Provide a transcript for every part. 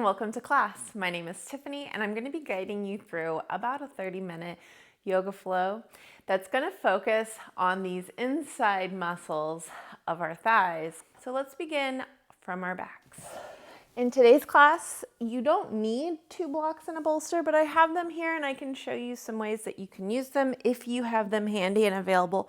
welcome to class. My name is Tiffany and I'm going to be guiding you through about a 30-minute yoga flow that's going to focus on these inside muscles of our thighs. So let's begin from our backs. In today's class, you don't need 2 blocks and a bolster, but I have them here and I can show you some ways that you can use them if you have them handy and available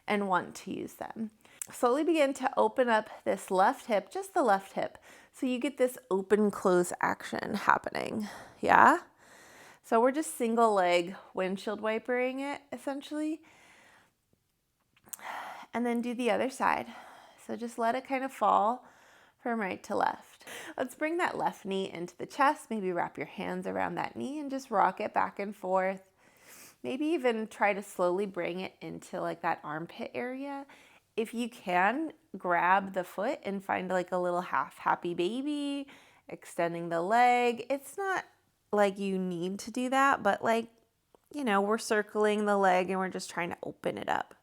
and want to use them. Slowly begin to open up this left hip, just the left hip, so you get this open close action happening. Yeah? So we're just single leg windshield wipering it essentially. And then do the other side. So just let it kind of fall from right to left. Let's bring that left knee into the chest. Maybe wrap your hands around that knee and just rock it back and forth. Maybe even try to slowly bring it into like that armpit area. If you can, grab the foot and find like a little half happy baby, extending the leg. It's not like you need to do that, but like, you know, we're circling the leg and we're just trying to open it up.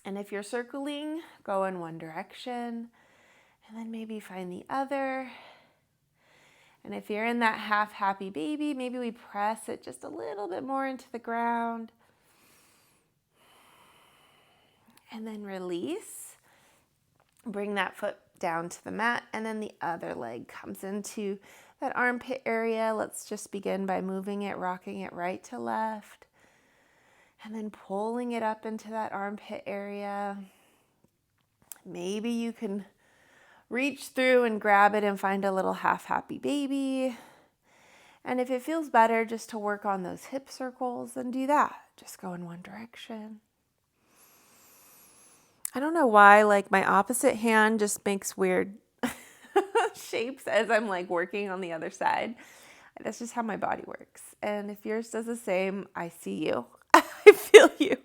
And if you're circling, go in one direction and then maybe find the other. And if you're in that half happy baby, maybe we press it just a little bit more into the ground. And then release. Bring that foot down to the mat, and then the other leg comes into that armpit area. Let's just begin by moving it, rocking it right to left, and then pulling it up into that armpit area. Maybe you can reach through and grab it and find a little half happy baby. And if it feels better just to work on those hip circles, then do that. Just go in one direction. I don't know why, like my opposite hand just makes weird shapes as I'm like working on the other side. That's just how my body works. And if yours does the same, I see you. I feel you.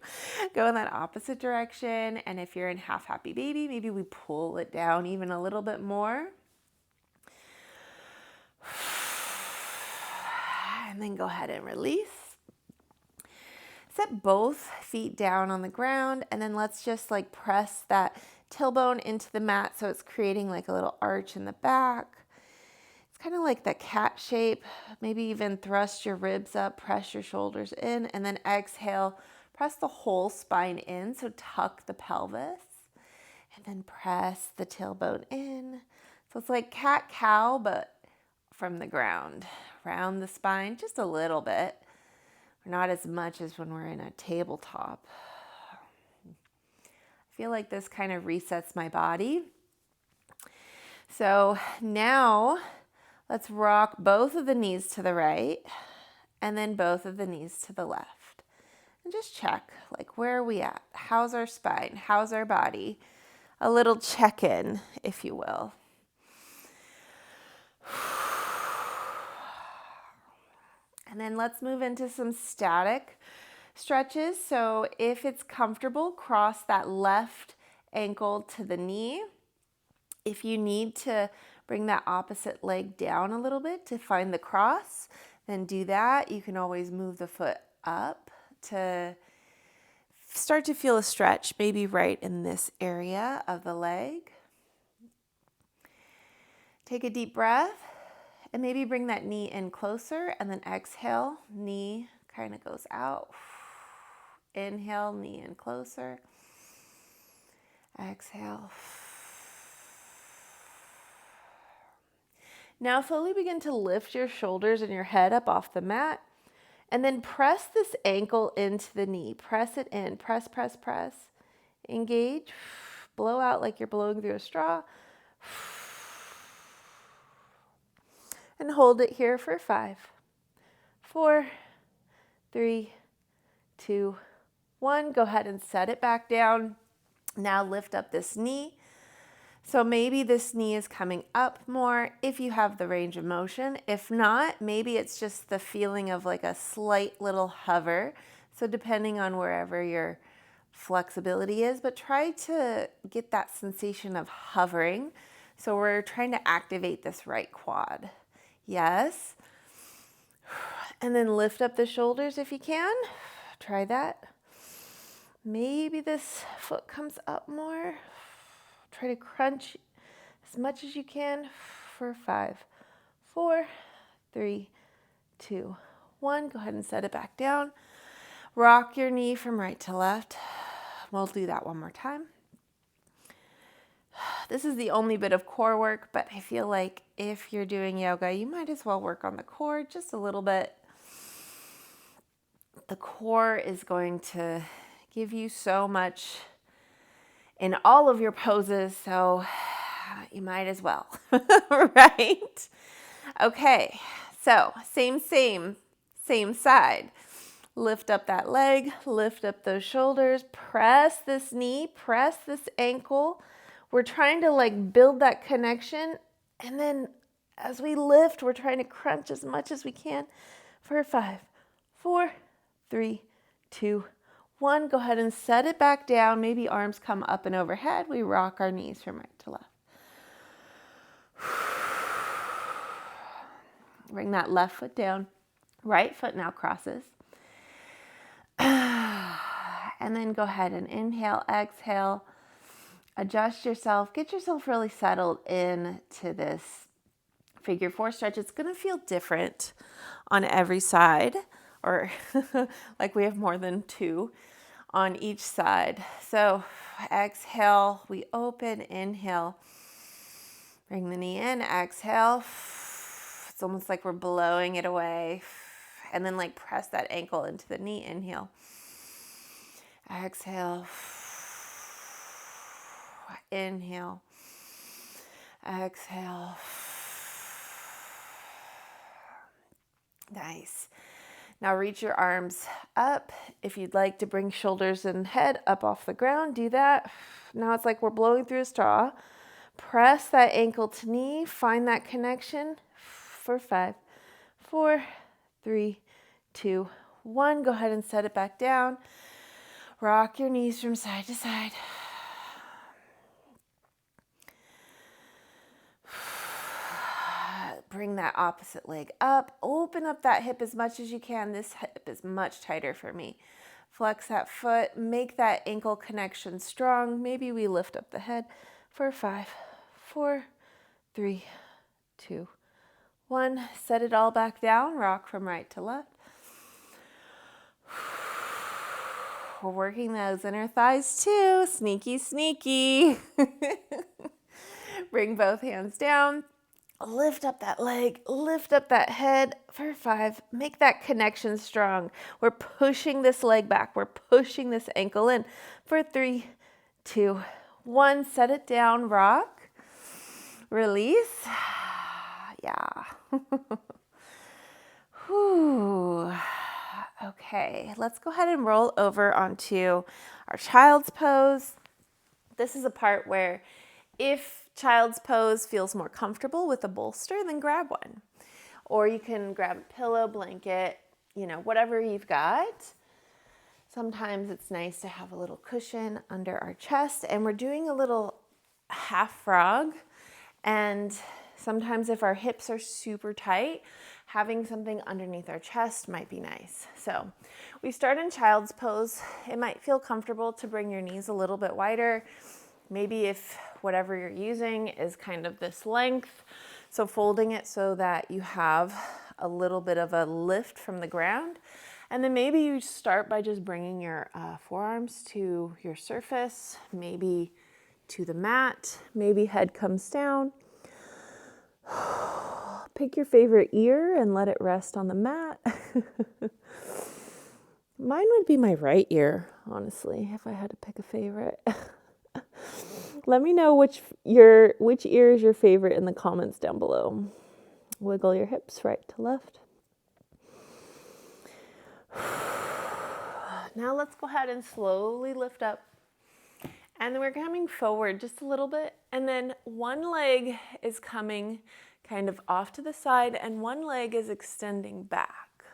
Go in that opposite direction. And if you're in half happy baby, maybe we pull it down even a little bit more. And then go ahead and release. Set both feet down on the ground, and then let's just like press that tailbone into the mat so it's creating like a little arch in the back. It's kind of like the cat shape. Maybe even thrust your ribs up, press your shoulders in, and then exhale, press the whole spine in, so tuck the pelvis, and then press the tailbone in. So it's like cat-cow, but from the ground. Round the spine just a little bit. Not as much as when we're in a tabletop. I feel like this kind of resets my body. So now let's rock both of the knees to the right and then both of the knees to the left. And just check, like, where are we at? How's our spine? How's our body? A little check-in, if you will. And then let's move into some static stretches. So if it's comfortable, cross that left ankle to the knee. If you need to bring that opposite leg down a little bit to find the cross, then do that. You can always move the foot up to start to feel a stretch, maybe right in this area of the leg. Take a deep breath. And maybe bring that knee in closer and then exhale, knee kind of goes out. Inhale, knee in closer. Exhale. Now slowly begin to lift your shoulders and your head up off the mat. And then press this ankle into the knee. Press it in. Press, press, press. Engage. Blow out like you're blowing through a straw. And hold it here for 5, 4, 3, 2, 1. Go ahead and set it back down. Now lift up this knee. So maybe this knee is coming up more if you have the range of motion. If not, maybe it's just the feeling of like a slight little hover. So depending on wherever your flexibility is, but try to get that sensation of hovering. So we're trying to activate this right quad. Yes. And then lift up the shoulders if you can. Try that. Maybe this foot comes up more. Try to crunch as much as you can for 5, 4, 3, 2, 1. Go ahead and set it back down. Rock your knee from right to left. We'll do that one more time. This is the only bit of core work, but I feel like if you're doing yoga, you might as well work on the core just a little bit. The core is going to give you so much in all of your poses, so you might as well, right? Okay, so same side. Lift up that leg, lift up those shoulders, press this knee, press this ankle. We're trying to like build that connection, and then as we lift, we're trying to crunch as much as we can for 5, 4, 3, 2, 1. Go ahead and set it back down. Maybe arms come up and overhead. We rock our knees from right to left. Bring that left foot down. Right foot now crosses. And then go ahead and inhale, exhale. Adjust yourself. Get yourself really settled into this figure 4 stretch. It's going to feel different on every side, or like we have more than 2 on each side. So exhale, we open, inhale. Bring the knee in, exhale. It's almost like we're blowing it away. And then like press that ankle into the knee, inhale. Exhale. Inhale. Exhale. Nice. Now reach your arms up. If you'd like to bring shoulders and head up off the ground, do that. Now it's like we're blowing through a straw. Press that ankle to knee. Find that connection for 5, 4, 3, 2, 1. Go ahead and set it back down. Rock your knees from side to side. Bring that opposite leg up. Open up that hip as much as you can. This hip is much tighter for me. Flex that foot. Make that ankle connection strong. Maybe we lift up the head for 5, 4, 3, 2, 1. Set it all back down. Rock from right to left. We're working those inner thighs too. Sneaky, sneaky. Bring both hands down. Lift up that leg, lift up that head for 5. Make that connection strong. We're pushing this leg back. We're pushing this ankle in for 3, 2, 1. Set it down, rock. Release. Yeah. Whew. Okay, let's go ahead and roll over onto our child's pose. This is a part where if child's pose feels more comfortable with a bolster, then grab one. Or you can grab a pillow, blanket, whatever you've got. Sometimes it's nice to have a little cushion under our chest, and we're doing a little half frog. And sometimes if our hips are super tight, having something underneath our chest might be nice. So we start in child's pose. It might feel comfortable to bring your knees a little bit wider. Maybe if whatever you're using is kind of this length, so folding it so that you have a little bit of a lift from the ground. And then maybe you start by just bringing your forearms to your surface, maybe to the mat, maybe head comes down. Pick your favorite ear and let it rest on the mat. Mine would be my right ear, honestly, if I had to pick a favorite. Let me know which ear is your favorite in the comments down below. Wiggle your hips right to left. Now let's go ahead and slowly lift up. And then we're coming forward just a little bit. And then one leg is coming kind of off to the side and one leg is extending back.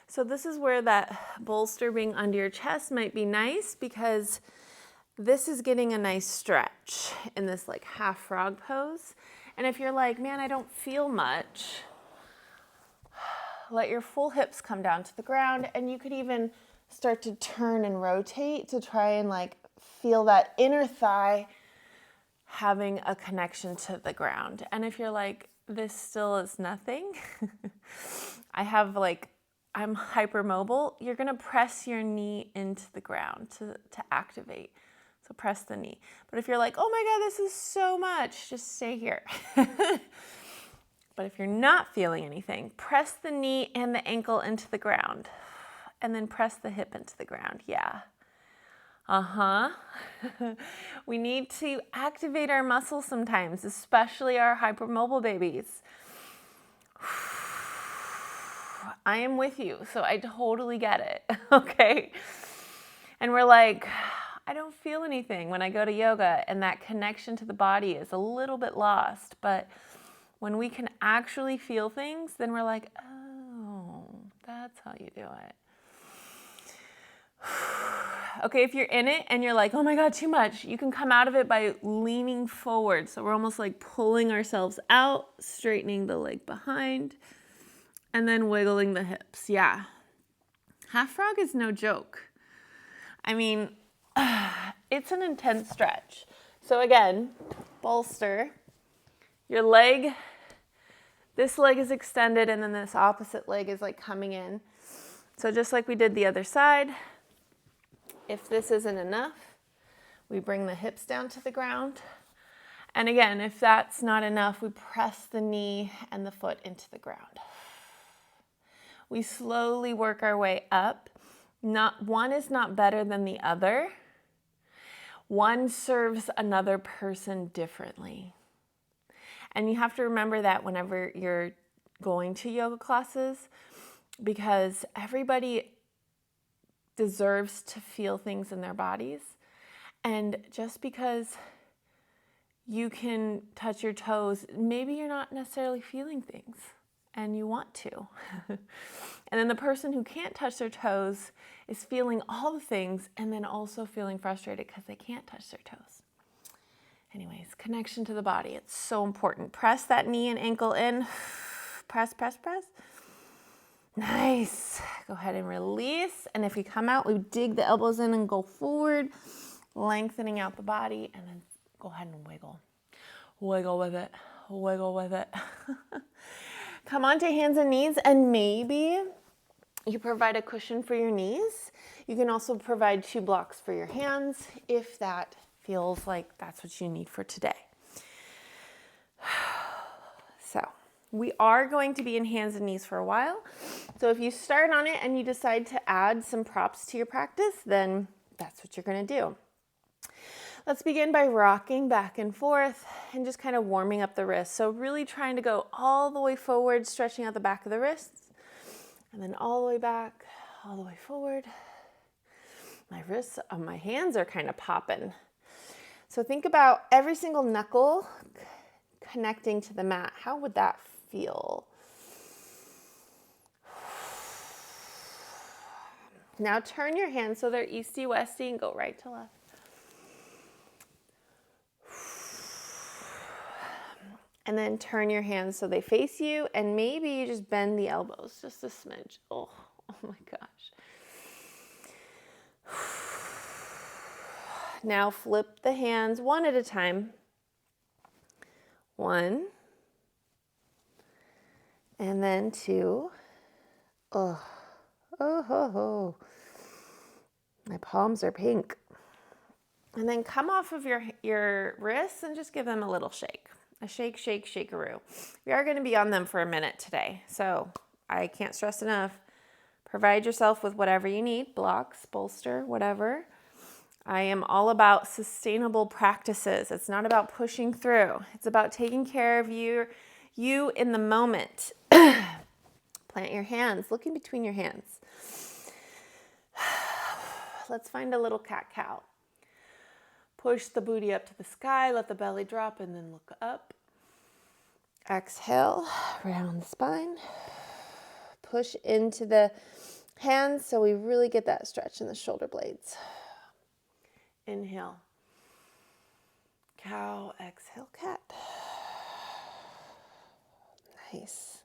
So this is where that bolster being under your chest might be nice, because this is getting a nice stretch in this like half frog pose. And if you're like, man, I don't feel much, let your full hips come down to the ground, and you could even start to turn and rotate to try and like feel that inner thigh having a connection to the ground. And if you're like, this still is nothing, I'm hypermobile, you're gonna press your knee into the ground to activate. So press the knee. But if you're like, oh my God, this is so much, just stay here. But if you're not feeling anything, press the knee and the ankle into the ground. And then press the hip into the ground. Yeah. We need to activate our muscles sometimes, especially our hypermobile babies. I am with you, so I totally get it, okay? And we're like, I don't feel anything when I go to yoga, and that connection to the body is a little bit lost. But when we can actually feel things, then we're like, oh, that's how you do it. Okay, if you're in it and you're like, oh my God, too much, you can come out of it by leaning forward. So we're almost like pulling ourselves out, straightening the leg behind, and then wiggling the hips. Yeah. Half frog is no joke. I mean, it's an intense stretch. So again, bolster. Your leg, this leg is extended and then this opposite leg is like coming in. So just like we did the other side, if this isn't enough, we bring the hips down to the ground. And again, if that's not enough, we press the knee and the foot into the ground. We slowly work our way up. One is not better than the other. One serves another person differently. And you have to remember that whenever you're going to yoga classes, because everybody deserves to feel things in their bodies. And just because you can touch your toes, maybe you're not necessarily feeling things and you want to. And then the person who can't touch their toes is feeling all the things and then also feeling frustrated because they can't touch their toes. Anyways, connection to the body. It's so important. Press that knee and ankle in. Press, press, press. Nice. Go ahead and release. And if we come out, we dig the elbows in and go forward, lengthening out the body, and then go ahead and wiggle. Wiggle with it. Wiggle with it. Come onto hands and knees, and maybe you provide a cushion for your knees. You can also provide 2 blocks for your hands if that feels like that's what you need for today. So we are going to be in hands and knees for a while. So if you start on it and you decide to add some props to your practice, then that's what you're going to do. Let's begin by rocking back and forth and just kind of warming up the wrists. So really trying to go all the way forward, stretching out the back of the wrists, and then all the way back, all the way forward. My wrists, my hands are kind of popping. So think about every single knuckle connecting to the mat. How would that feel? Now turn your hands so they're easty-westy and go right to left. And then turn your hands so they face you, and maybe you just bend the elbows just a smidge. Oh my gosh. Now flip the hands one at a time. 1, and then 2. Oh. My palms are pink. And then come off of your wrists and just give them a little shake. A shake, shake, shakeroo. We are going to be on them for a minute today, so I can't stress enough. Provide yourself with whatever you need, blocks, bolster, whatever. I am all about sustainable practices. It's not about pushing through. It's about taking care of you in the moment. Plant your hands, looking between your hands. Let's find a little cat-cow. Push the booty up to the sky, let the belly drop, and then look up. Exhale, round the spine. Push into the hands so we really get that stretch in the shoulder blades. Inhale, cow, exhale, cat. Nice.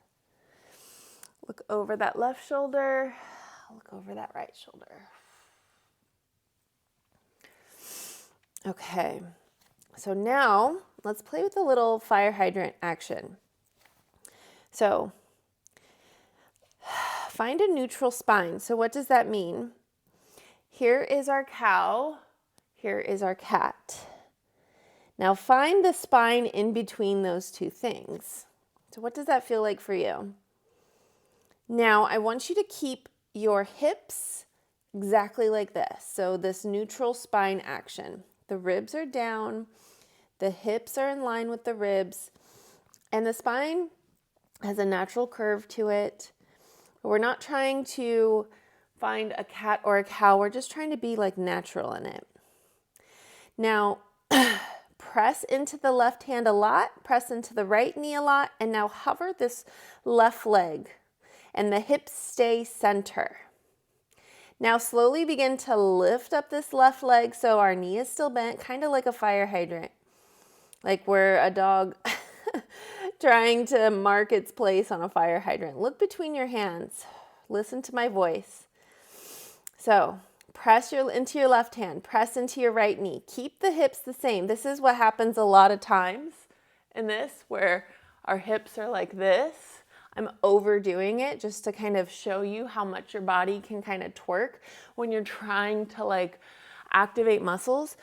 Look over that left shoulder, look over that right shoulder. Okay, so now let's play with a little fire hydrant action. So find a neutral spine. So what does that mean? Here is our cow. Here is our cat. Now find the spine in between those two things. So what does that feel like for you? Now I want you to keep your hips exactly like this. So this neutral spine action. The ribs are down, the hips are in line with the ribs, and the spine has a natural curve to it. We're not trying to find a cat or a cow, we're just trying to be like natural in it. Now, press into the left hand a lot, press into the right knee a lot, and now hover this left leg, and the hips stay center. Now slowly begin to lift up this left leg so our knee is still bent, kind of like a fire hydrant. Like we're a dog trying to mark its place on a fire hydrant. Look between your hands. Listen to my voice. So press into your left hand, press into your right knee. Keep the hips the same. This is what happens a lot of times in this, where our hips are like this. I'm overdoing it just to kind of show you how much your body can kind of twerk when you're trying to like activate muscles.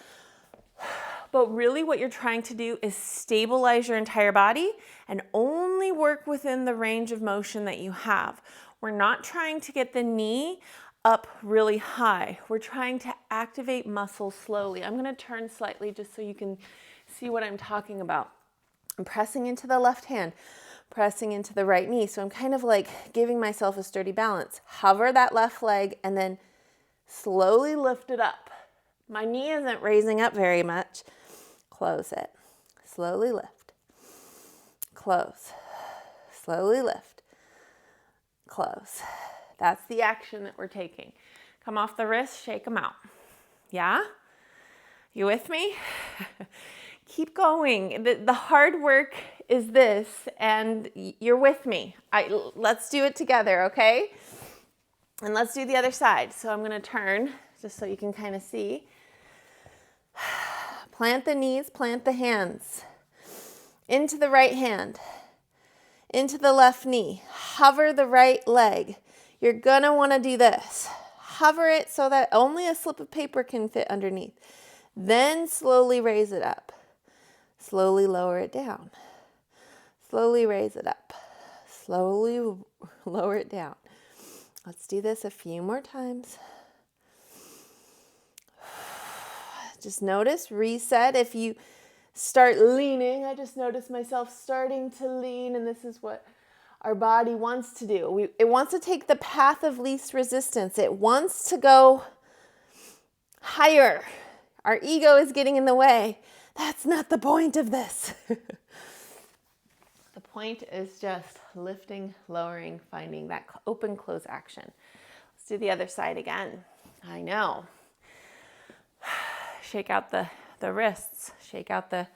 But really what you're trying to do is stabilize your entire body and only work within the range of motion that you have. We're not trying to get the knee up really high. We're trying to activate muscles slowly. I'm going to turn slightly just so you can see what I'm talking about. I'm pressing into the left hand, pressing into the right knee. So I'm kind of like giving myself a sturdy balance. Hover that left leg and then slowly lift it up. My knee isn't raising up very much. Close it. Slowly lift. Close. Slowly lift. Close. That's the action that we're taking. Come off the wrist, shake them out. Yeah? You with me? Keep going. The hard work is this, and you're with me. Let's do it together, okay? And let's do the other side. So I'm going to turn just so you can kind of see. Plant the knees, plant the hands. Into the right hand. Into the left knee. Hover the right leg. You're going to want to do this. Hover it so that only a slip of paper can fit underneath. Then slowly raise it up. Slowly lower it down. Slowly raise it up. Slowly lower it down. Let's do this a few more times. Just notice, reset. If you start leaning, I just notice myself starting to lean, and this is what our body wants to do. It wants to take the path of least resistance. It wants to go higher. Our ego is getting in the way. That's not the point of this. The point is just lifting, lowering, finding that open, close action. Let's do the other side again. I know. Shake out the wrists, shake out the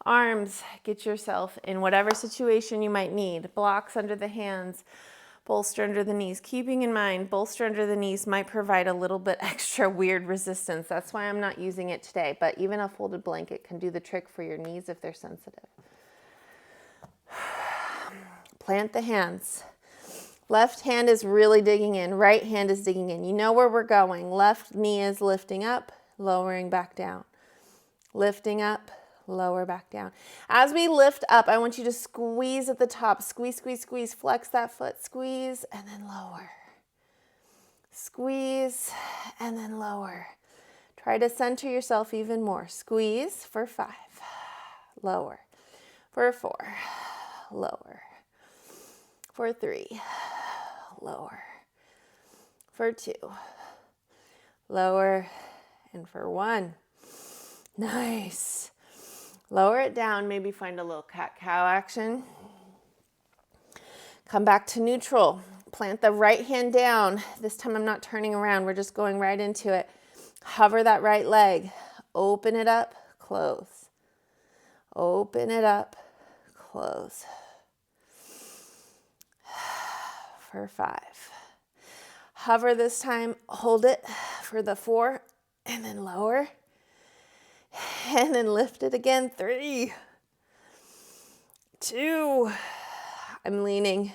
arms, get yourself in whatever situation you might need. Blocks under the hands, bolster under the knees. Keeping in mind, bolster under the knees might provide a little bit extra weird resistance. That's why I'm not using it today, but even a folded blanket can do the trick for your knees if they're sensitive. Plant the hands. Left hand is really digging in. Right hand is digging in. You know where we're going. Left knee is lifting up, lowering back down. Lifting up, lower back down. As we lift up, I want you to squeeze at the top. Squeeze, squeeze, squeeze. Flex that foot. Squeeze and then lower. Squeeze and then lower. Try to center yourself even more. Squeeze for 5. Lower. For 4. Lower. For 3. Lower. For 2. Lower. And for 1. Nice. Lower it down. Maybe find a little cat-cow action. Come back to neutral. Plant the right hand down. This time I'm not turning around. We're just going right into it. Hover that right leg. Open it up. Close. Open it up. Close. For 5. Hover this time. Hold it for the 4. And then lower. And then lift it again. 3. 2. I'm leaning.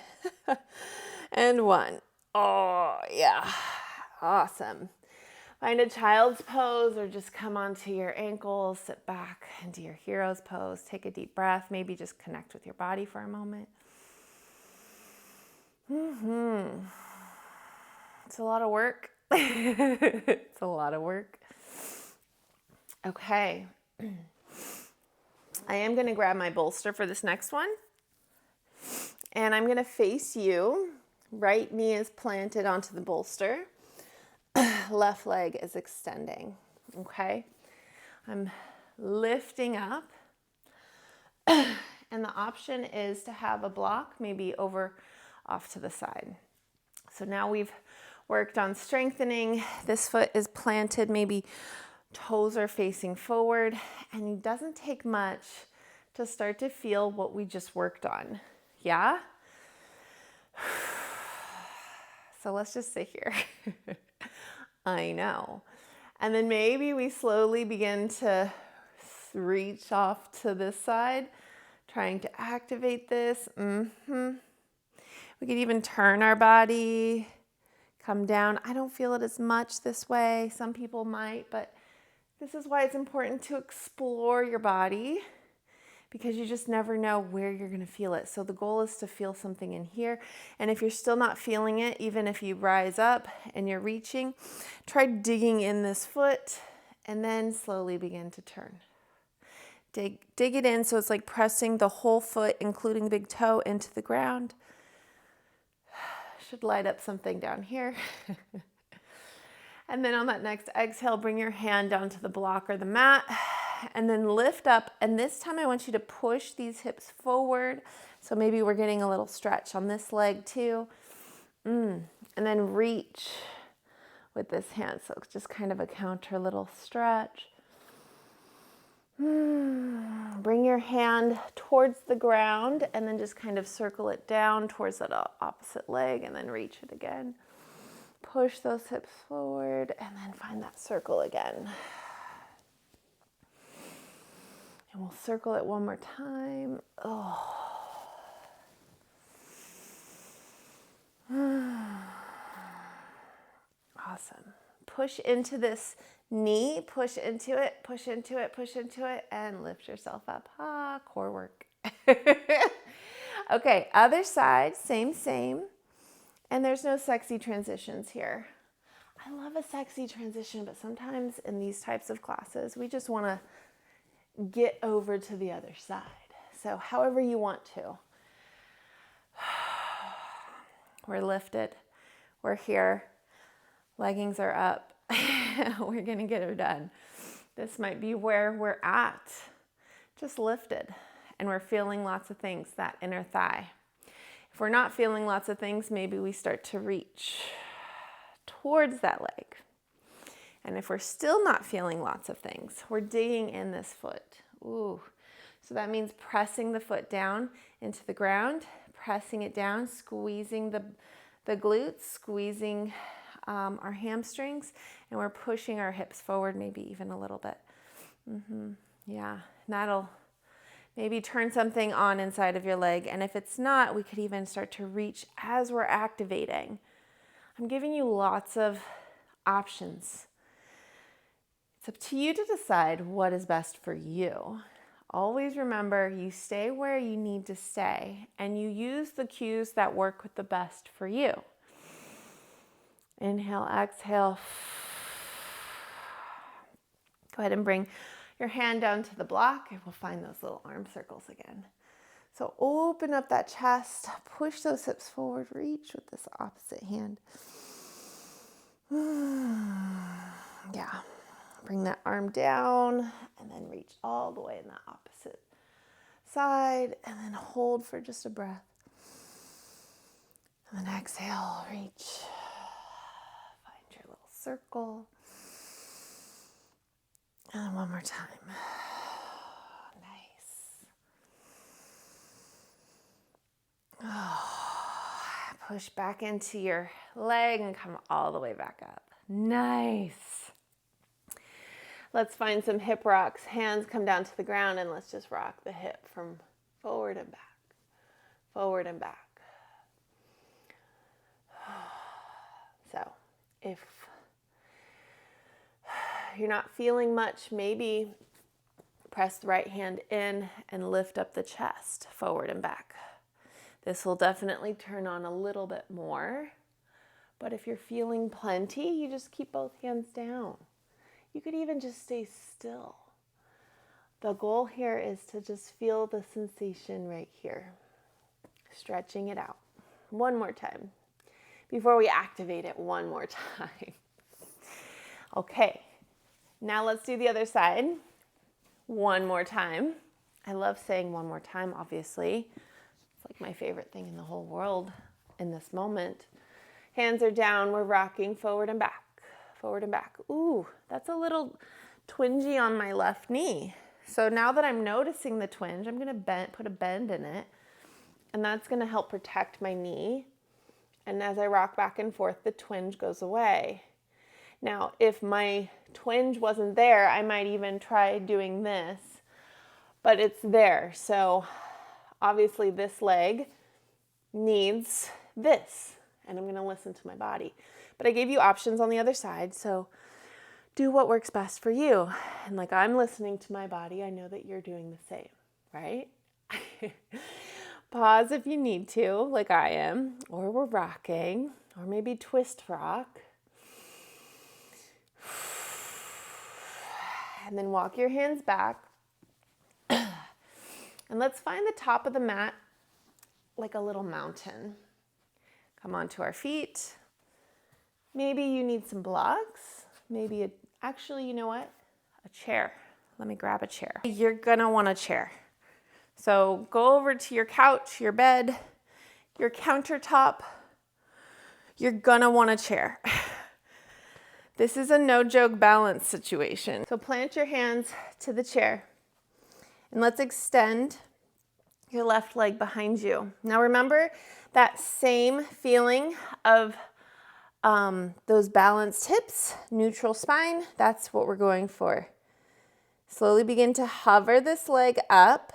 And 1. Oh, yeah. Awesome. Find a child's pose or just come onto your ankles, sit back into your hero's pose. Take a deep breath. Maybe just connect with your body for a moment. It's a lot of work. It's a lot of work. Okay. I am going to grab my bolster for this next one. And I'm going to face you. Right knee is planted onto the bolster. Left leg is extending. Okay. I'm lifting up. And the option is to have a block maybe over off to the side. So now we've worked on strengthening. This foot is planted, maybe toes are facing forward, and it doesn't take much to start to feel what we just worked on. Yeah? So let's just sit here. I know. And then maybe we slowly begin to reach off to this side, trying to activate this. We could even turn our body, come down. I don't feel it as much this way. Some people might, but this is why it's important to explore your body, because you just never know where you're going to feel it. So the goal is to feel something in here. And if you're still not feeling it, even if you rise up and you're reaching, try digging in this foot and then slowly begin to turn. Dig it in so it's like pressing the whole foot, including the big toe, into the ground. Should light up something down here. And then on that next exhale, bring your hand down to the block or the mat and then lift up. And this time I want you to push these hips forward. So maybe we're getting a little stretch on this leg too. And then reach with this hand. So it's just kind of a counter little stretch. Bring your hand towards the ground and then just kind of circle it down towards that opposite leg and then reach it again. Push those hips forward and then find that circle again. And we'll circle it one more time. Awesome. Push into this knee, push into it, push into it, push into it, and lift yourself up. Core work. Okay, other side, same. And there's no sexy transitions here. I love a sexy transition, but sometimes in these types of classes, we just want to get over to the other side. So however you want to. We're lifted. We're here. Leggings are up. We're going to get it done. This might be where we're at. Just lifted. And we're feeling lots of things, that inner thigh. If we're not feeling lots of things, maybe we start to reach towards that leg. And if we're still not feeling lots of things, we're digging in this foot. Ooh. So that means pressing the foot down into the ground, pressing it down, squeezing the glutes, squeezing our hamstrings, and we're pushing our hips forward, maybe even a little bit. Yeah, and that'll maybe turn something on inside of your leg. And if it's not, we could even start to reach as we're activating. I'm giving you lots of options. It's up to you to decide what is best for you. Always remember, you stay where you need to stay and you use the cues that work with the best for you. Inhale, exhale. Go ahead and bring your hand down to the block and we'll find those little arm circles again. So open up that chest, push those hips forward, reach with this opposite hand. Yeah. Bring that arm down and then reach all the way in that opposite side and then hold for just a breath. And then exhale, reach. Find your little circle. And one more time. Nice. Push back into your leg and come all the way back up. Nice. Let's find some hip rocks. Hands come down to the ground and let's just rock the hip from forward and back. forward and back. So if you're not feeling much, maybe press the right hand in and lift up the chest, forward and back. This will definitely turn on a little bit more, but if you're feeling plenty, you just keep both hands down. You could even just stay still. The goal here is to just feel the sensation right here, stretching it out. One more time, before we activate it one more time. Okay, now let's do the other side. One more time. I love saying one more time, obviously. It's like my favorite thing in the whole world in this moment. Hands are down, we're rocking forward and back, forward and back. Ooh, that's a little twingy on my left knee. So now that I'm noticing the twinge, I'm gonna put a bend in it, and that's gonna help protect my knee. And as I rock back and forth, the twinge goes away. Now, if my twinge wasn't there, I might even try doing this, but it's there. So obviously this leg needs this, and I'm gonna listen to my body. But I gave you options on the other side, so do what works best for you. And like I'm listening to my body, I know that you're doing the same, right? Pause if you need to, like I am, or we're rocking, or maybe twist rock. And then walk your hands back. And let's find the top of the mat like a little mountain. Come onto our feet. Maybe you need some blocks. Maybe actually, you know what? A chair. Let me grab a chair. You're gonna want a chair. So go over to your couch, your bed, your countertop. You're gonna want a chair. This is a no joke balance situation. So plant your hands to the chair and let's extend your left leg behind you. Now remember that same feeling of those balanced hips, neutral spine, that's what we're going for. Slowly begin to hover this leg up.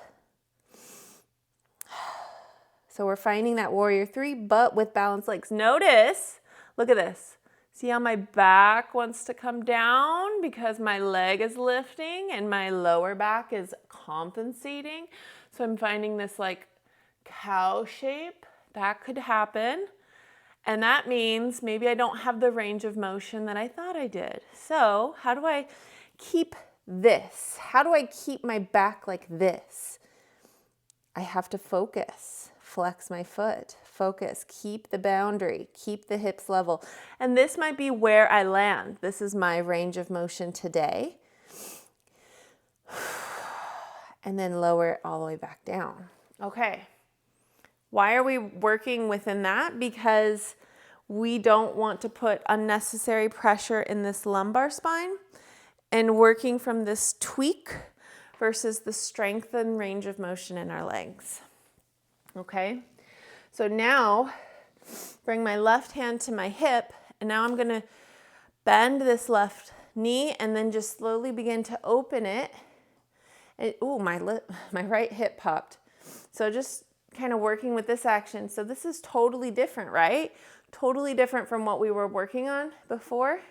So we're finding that warrior three, but with balanced legs. Notice, look at this. See how my back wants to come down because my leg is lifting and my lower back is compensating. So I'm finding this like cow shape. That could happen. And that means maybe I don't have the range of motion that I thought I did. So how do I keep this? How do I keep my back like this? I have to focus, flex my foot, focus, keep the boundary, keep the hips level. And this might be where I land. This is my range of motion today. And then lower it all the way back down. Okay. Why are we working within that? Because we don't want to put unnecessary pressure in this lumbar spine and working from this tweak versus the strength and range of motion in our legs. Okay, so now bring my left hand to my hip, and now I'm gonna bend this left knee and then just slowly begin to open it. And ooh, my right hip popped. So just kind of working with this action. So this is totally different, right? Totally different from what we were working on before.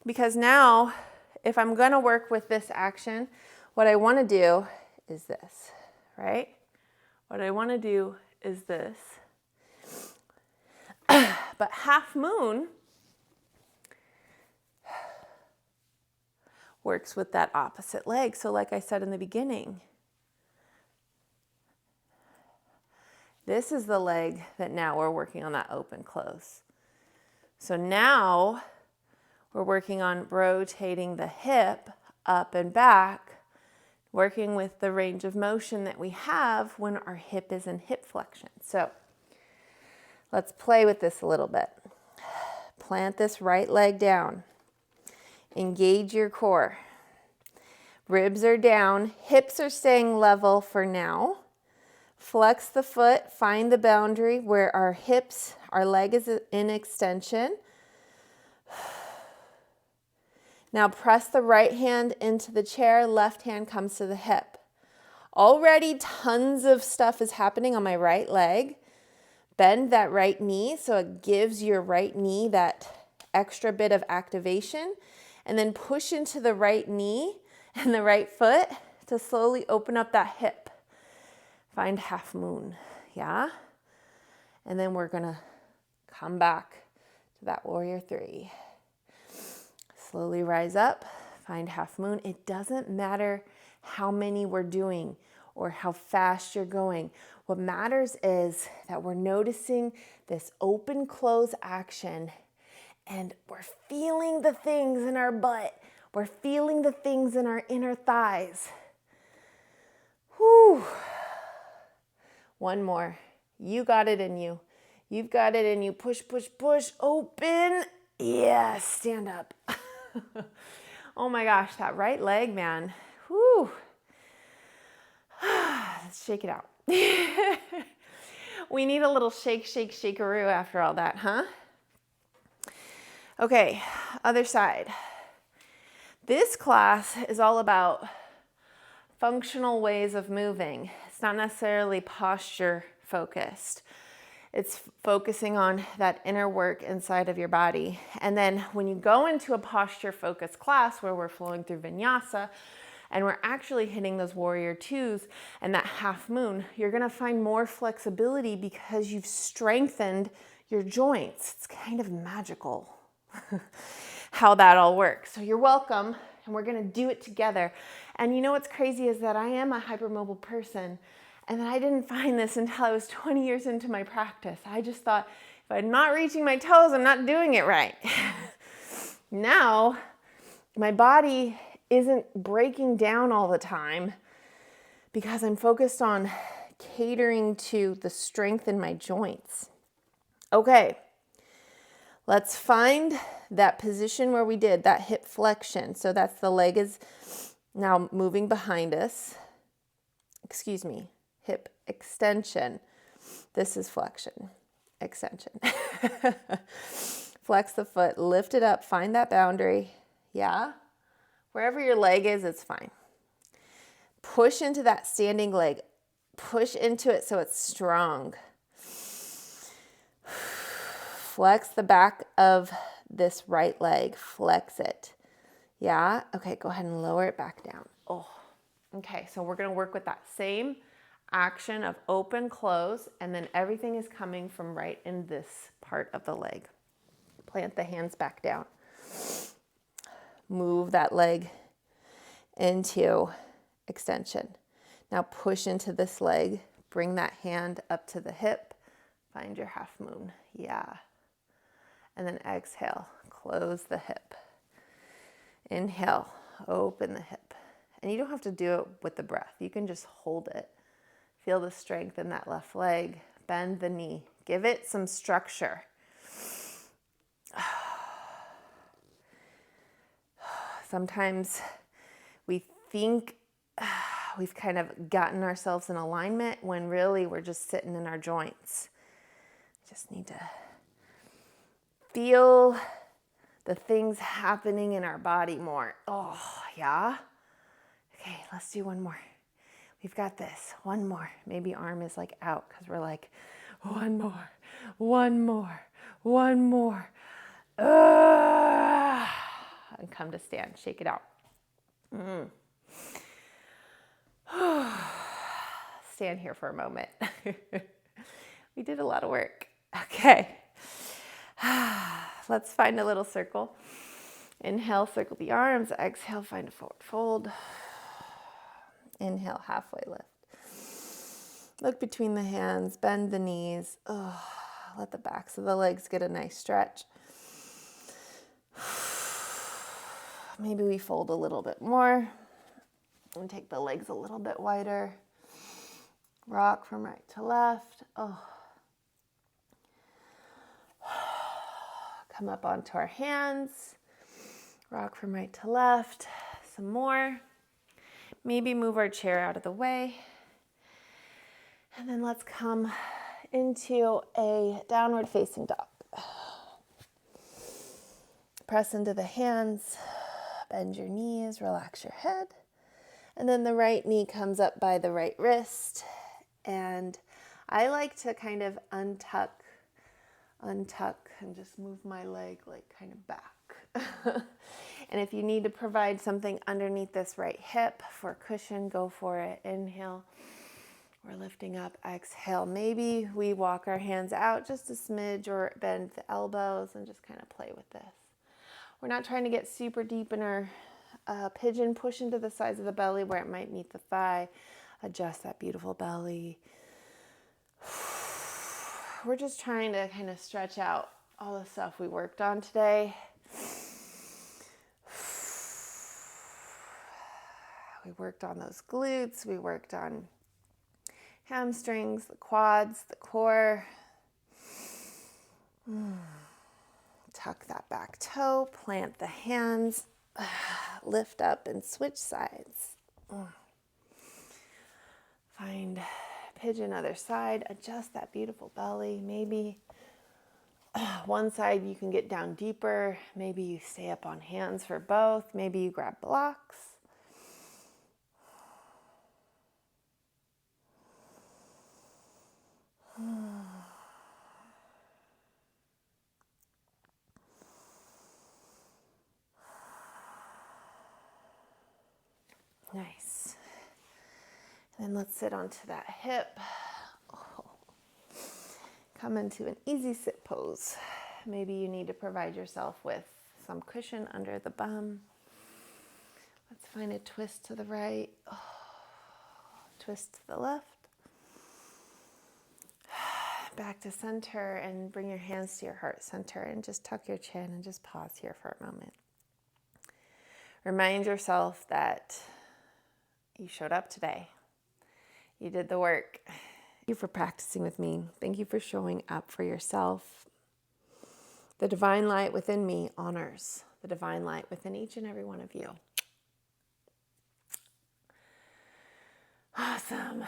Because now, if I'm gonna work with this action, what I wanna do is this, right? What I wanna do is this. But half moon works with that opposite leg. So like I said in the beginning, this is the leg that now we're working on that open close. So now we're working on rotating the hip up and back, working with the range of motion that we have when our hip is in hip flexion. So let's play with this a little bit. Plant this right leg down. Engage your core. Ribs are down, hips are staying level for now. Flex the foot, find the boundary where our hips, our leg is in extension. Now press the right hand into the chair, left hand comes to the hip. Already tons of stuff is happening on my right leg. Bend that right knee so it gives your right knee that extra bit of activation, and then push into the right knee and the right foot to slowly open up that hip. Find half moon, yeah? And then we're gonna come back to that warrior three. Slowly rise up, find half moon. It doesn't matter how many we're doing or how fast you're going. What matters is that we're noticing this open close action, and we're feeling the things in our butt. We're feeling the things in our inner thighs. Whew. One more. You got it in you. You've got it in you. Push, push, push. Open. Yeah, stand up. Oh my gosh, that right leg, man. Whew. Let's shake it out. We need a little shake, shake, shakeroo after all that, huh? Okay, other side. This class is all about functional ways of moving. It's not necessarily posture focused. It's focusing on that inner work inside of your body. And then when you go into a posture focused class where we're flowing through vinyasa and we're actually hitting those warrior twos and that half moon, you're gonna find more flexibility because you've strengthened your joints. It's kind of magical how that all works. So you're welcome, and we're gonna do it together. And you know what's crazy is that I am a hypermobile person, and I didn't find this until I was 20 years into my practice. I just thought, if I'm not reaching my toes, I'm not doing it right. Now, my body isn't breaking down all the time because I'm focused on catering to the strength in my joints. Okay, let's find that position where we did that hip flexion. So that's the leg is now moving behind us. Excuse me, hip extension. This is flexion, extension. Flex the foot, lift it up, find that boundary. Yeah, wherever your leg is, it's fine. Push into that standing leg. Push into it so it's strong. Flex the back of this right leg. Flex it. Yeah? Okay, go ahead and lower it back down. Oh, okay. So we're going to work with that same action of open, close, and then everything is coming from right in this part of the leg. Plant the hands back down. Move that leg into extension. Now push into this leg. Bring that hand up to the hip. Find your half moon. Yeah. And then exhale, close the hip. Inhale, open the hip. And you don't have to do it with the breath. You can just hold it. Feel the strength in that left leg. Bend the knee. Give it some structure. Sometimes we think we've kind of gotten ourselves in alignment when really we're just sitting in our joints. Just need to feel the things happening in our body more. Oh, yeah? Okay, let's do one more. We've got this. One more. Maybe arm is like out because we're like, one more, one more, one more. And come to stand. Shake it out. Stand here for a moment. We did a lot of work. Okay. Let's find a little circle. Inhale, circle the arms. Exhale, find a forward fold. Inhale, halfway lift. Look between the hands, bend the knees. Oh, let the backs of the legs get a nice stretch. Maybe we fold a little bit more and take the legs a little bit wider. Rock from right to left. Oh. Come up onto our hands. Rock from right to left. Some more. Maybe move our chair out of the way. And then let's come into a downward facing dog. Press into the hands. Bend your knees. Relax your head. And then the right knee comes up by the right wrist. And I like to kind of untuck, and just move my leg like kind of back. And if you need to provide something underneath this right hip for cushion, go for it. Inhale, we're lifting up, exhale. Maybe we walk our hands out just a smidge or bend the elbows and just kind of play with this. We're not trying to get super deep in our pigeon. Push into the sides of the belly where it might meet the thigh. Adjust that beautiful belly. We're just trying to kind of stretch out all the stuff we worked on today. We worked on those glutes. We worked on hamstrings, the quads, the core. Tuck that back toe, plant the hands, lift up and switch sides. Find pigeon other side, adjust that beautiful belly. Maybe one side you can get down deeper. Maybe you stay up on hands for both. Maybe you grab blocks. Nice. And then let's sit onto that hip. Come into an easy sit pose. Maybe you need to provide yourself with some cushion under the bum. Let's find a twist to the right, twist to the left. Back to center and bring your hands to your heart center and just tuck your chin and just pause here for a moment. Remind yourself that you showed up today. You did the work. Thank you for practicing with me. Thank you for showing up for yourself. The divine light within me honors the divine light within each and every one of you. Awesome.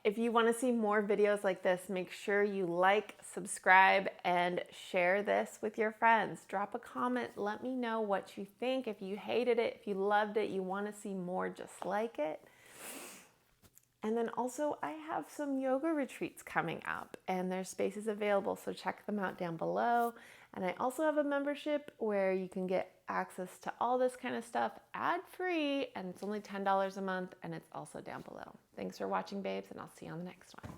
If you want to see more videos like this, make sure you like, subscribe, and share this with your friends. Drop a comment. Let me know what you think. If you hated it, if you loved it, you want to see more just like it. And then also I have some yoga retreats coming up and there's spaces available, so check them out down below. And I also have a membership where you can get access to all this kind of stuff ad-free, and it's only $10 a month, and it's also down below. Thanks for watching, babes, and I'll see you on the next one.